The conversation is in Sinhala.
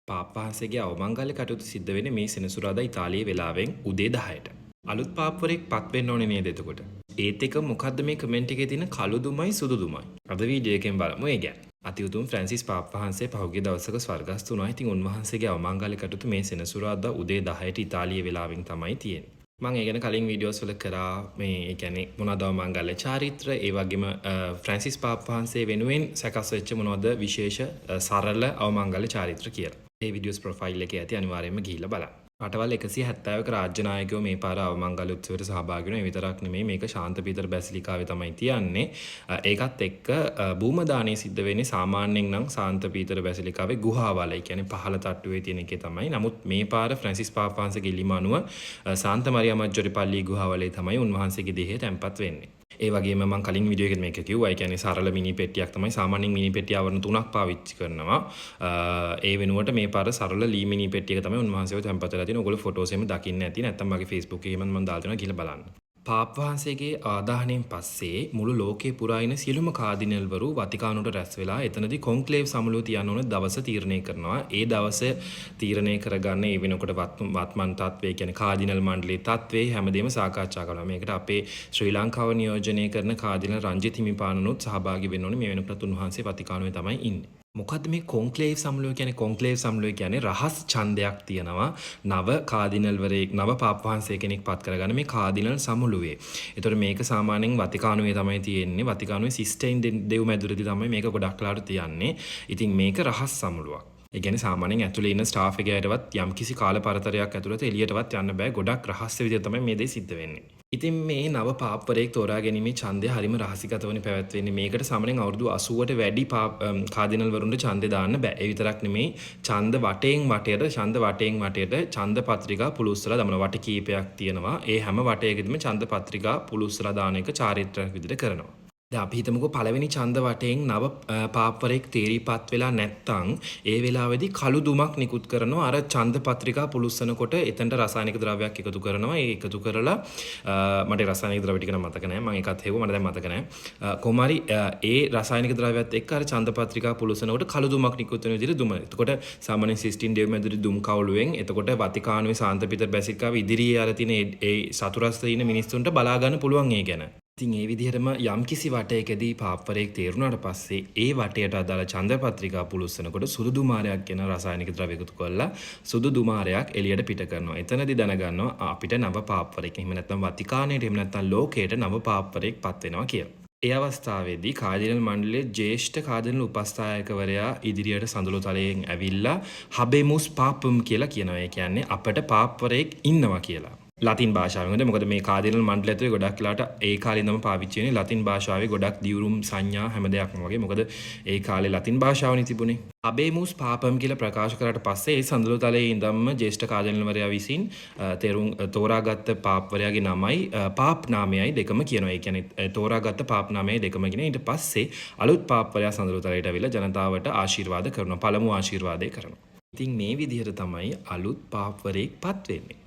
පාප් වහන්සේගේ අවමංගල්‍ය කටයුතු සිද්ධ වෙන්නේ මේ සෙනසුරාදා ඉතාලියේ වෙලාවෙන් උදේ 10ට. අලුත් පාප්වරයෙක් පත් වෙන්න ඕනේ නේද එතකොට? ඒත් එක මොකද්ද මේ කමෙන්ට් එකේ තියෙන කළු දුමයි සුදු දුමයි? අද වීඩියෝ එකෙන් බලමු ඒ ගැන. අතිඋතුම් ෆ්‍රැන්සිස් පාප් වහන්සේ පහුගිය දවසක ස්වර්ගස්ථ වුණා. ඉතින් උන්වහන්සේගේ අවමංගල්‍ය කටයුතු මේ සෙනසුරාදා උදේ 10ට ඉතාලියේ වෙලාවෙන් තමයි තියෙන්නේ. මම ඒ ගැන කලින් වීඩියෝස් වල කරා මේ ඒ කියන්නේ මොනවද අවමංගල්‍ය චාරිත්‍ර ඒ වගේම ෆ්‍රැන්සිස් පාප් වහන්සේ වෙනුවෙන් සකස් වෙච්ච මොනවද විශේෂ සරල අවමංගල්‍ය චාරිත්‍ර කියලා. ඒ වීඩියෝස් ප්‍රොෆයිල් එකේ ඇති අනිවාර්යයෙන්ම ගිහිල්ලා බලන්න. රටවල් 170ක රාජ්‍ය නායකයෝ මේ පාර අවමංගල්‍ය උත්සවයට සහභාගී වෙනවා. ඒ විතරක් නෙමෙයි මේක ශාන්ත පීතර බැසිලිකාවේ තමයි තියන්නේ. ඒකත් එක්ක භූම දානය සිද්ධ වෙන්නේ සාමාන්‍යයෙන් නම් ශාන්ත පීතර බැසිලිකාවේ ගුහාවල. ඒ කියන්නේ පහළ තට්ටුවේ තියෙන එකේ තමයි. නමුත් මේ පාර ෆ්‍රැන්සිස් පාප් වහන්සේගේ ඉල්ලීම අනුව සාන්ත මරියා මජ්ජොරි පල්ලියේ ගුහාවලේ තමයි උන්වහන්සේගේ දේහය තැන්පත් වෙන්නේ. ඒ වගේම මම කලින් වීඩියෝ එකේ මේක කිව්වා. ඒ කියන්නේ සරල මිනි පෙට්ටියක් තමයි. සාමාන්‍යයෙන් මිනි පෙට්ටිය ආවරණ 3ක් පාවිච්චි කරනවා. ඒ වෙනුවට මේ පාර සරල ලී මිනි පෙට්ටියක තමයි උන්වහන්සේව තැන්පත් වෙලා තියෙන්නේ. ඔයගොල්ලෝ ෆොටෝස් එහෙම දකින්න ඇති. නැත්නම් මගේ Facebook එකේ මම දාලා තියෙනවා කියලා බලන්න. පාප් වහන්සේගේ ආදාහණයෙන් පස්සේ මුළු ලෝකේ පුරා ඉන්න සියලුම කාඩිනල්වරු වතිකානුවට රැස් වෙලා එතනදී කොන්ක්ලේව් සමුළුව තියන්න ඕන දවස තීරණය කරනවා. ඒ දවස තීරණය කරගන්න ඒ වෙනකොට වත්මන් තත්ත්වය කියන්නේ කාඩිනල් මණ්ඩලයේ තත්ත්වේ හැමදේම සාකච්ඡා කරනවා. මේකට අපේ ශ්‍රී ලංකාව නියෝජනය කරන කාඩිනල් රංජිත් හිමිපාණනුත් සහභාගී වෙන්න ඕනේ. මේ වෙනකොට උන්වහන්සේ වතිකානුවේ තමයි ඉන්නේ. මොකද්ද මේ කොන්ක්ලේව් සමුළුව කියන්නේ? කොන්ක්ලේව් සමුළුව කියන්නේ රහස් ඡන්දයක් තියනවා නව කාඩිනල්වරයෙක් නව පාප් වහන්සේ කෙනෙක් පත් කරගන්න මේ කාඩිනල් සමුළුවේ. ඒතකොට මේක සාමාන්‍යයෙන් වතිකානුවේ තමයි තියෙන්නේ. වතිකානුවේ සිස්ටයින් දෙව් මැදුරේදී තමයි මේක ගොඩක් ලාට තියන්නේ. ඉතින් මේක රහස් සමුළුවක්. ඒ කියන්නේ සාමාන්‍යයෙන් ඇතුලේ ඉන්න ස්ටාෆ් එකේටවත් යම්කිසි කාල පරතරයක් ඇතුළත එළියටවත් යන්න බෑ. ගොඩක් රහස්‍ය විදිහට තමයි මේ දේ සිද්ධ වෙන්නේ. ඉතින් මේ නව පාප්වරයෙක් තෝරා ගැනීමේ ඡන්දය හරිම රහසිගතවනේ පැවැත්වෙන්නේ. මේකට සාමාන්‍යයෙන් අවුරුදු 80ට වැඩි කාඩිනල් වරුන්ට ඡන්දේ දාන්න බෑ. ඒ විතරක් නෙමෙයි ඡන්ද වටේන් වටේට ඡන්ද පත්‍රිකා පුලුස්සලා දමන වට කීපයක් තියෙනවා. ඒ හැම වටයකදීම ඡන්ද පත්‍රිකා පුලුස්සලා දාන එක චාරිත්‍රාක් විදිහට කරනවා. දැන් අපි හිතමුකෝ පළවෙනි ඡන්ද වටෙන් නව පාප්වරයෙක් තේරීපත් වෙලා නැත්තම් ඒ වෙලාවේදී කළු දුමක් නිකුත් කරනවා. අර ඡන්ද පත්‍රිකා පුලුස්සනකොට එතනට රසායනික ද්‍රව්‍යයක් එකතු කරනවා. ඒ එකතු කරලා මට රසායනික ද්‍රව්‍ය ටික නම් මතක නැහැ. මම ඒකත් හෙව්වා මට දැන් මතක නැහැ. කොහොමරි ඒ රසායනික ද්‍රව්‍යات එක්ක අර ඡන්ද පත්‍රිකා පුලුස්සනකොට කළු දුමක් නිකුත් වෙන විදිහට දුම. එතකොට සාමාන්‍යයෙන් සිස්ටින් ඩේව් මැදුරේ දුම් කවුළුවෙන් එතකොට වතිකානුවේ සාන්ත පීතර් බැසිලිකාවේ ඉදිරියේ අර තියෙන ඒ සතුරස්සේ ඉන්න මිනිස්සුන්ට බලා ගන්න පුළුවන් ඒ ගැන. ඉතින් ඒ විදිහටම යම්කිසි වටයකදී පාප්වරයෙක් තේරුණාට පස්සේ ඒ වටයට අදාළ ඡන්ද පත්‍රිකා පුලුස්සනකොට සුදු දුමාරයක් කියන රසායනික ද්‍රව්‍ය එකතු කරලා සුදු දුමාරයක් එළියට පිට කරනවා. එතනදී දැනගන්නවා අපිට නව පාප්වරයෙක් එහෙම නැත්නම් වතිකානයට එහෙම නැත්නම් ලෝකයට නව පාප්වරයෙක් පත් වෙනවා කියලා. ඒ අවස්ථාවේදී කාඩිනල් මණ්ඩලයේ ජ්‍යෙෂ්ඨ කාඩිනල් උපස්ථායකවරයා ඉදිරියට සඳුළු තලයෙන් ඇවිල්ලා හබෙමුස් පාපම් කියලා කියනවා. ඒ කියන්නේ අපට පාප්වරයෙක් ඉන්නවා කියලා. ලතින් භාෂාවෙන්. මොකද මේ කාඩිනල් මණ්ඩලය ඇතුලේ ගොඩක් වෙලාට ඒ කාලේ ඉඳන්ම පාවිච්චි වෙන්නේ ලතින් භාෂාවේ ගොඩක් දියුරුම් සංඥා හැම දෙයක්ම වගේ. මොකද ඒ කාලේ ලතින් භාෂාවනේ තිබුණේ. අබේමුස් පාපම් කියලා ප්‍රකාශ කරාට පස්සේ ඒ සඳුළු තලයේ ඉඳන්ම ජ්‍යෙෂ්ඨ කාඩිනල්වරයා විසින් තෝරාගත්ත පාප්වරයාගේ නමයි පාප් නාමයයි දෙකම කියනවා. ඒ කියන්නේ තෝරාගත්ත පාප් නාමයයි දෙකම කියන. ඊට පස්සේ අලුත් පාප්වරයා සඳුළු තලයට අවිලා ජනතාවට ආශිර්වාද කරනවා. පළමු ආශිර්වාදය කරනවා. ඉතින් මේ විදිහට තමයි අලුත් පාප්වරයෙක් පත් වෙන්නේ.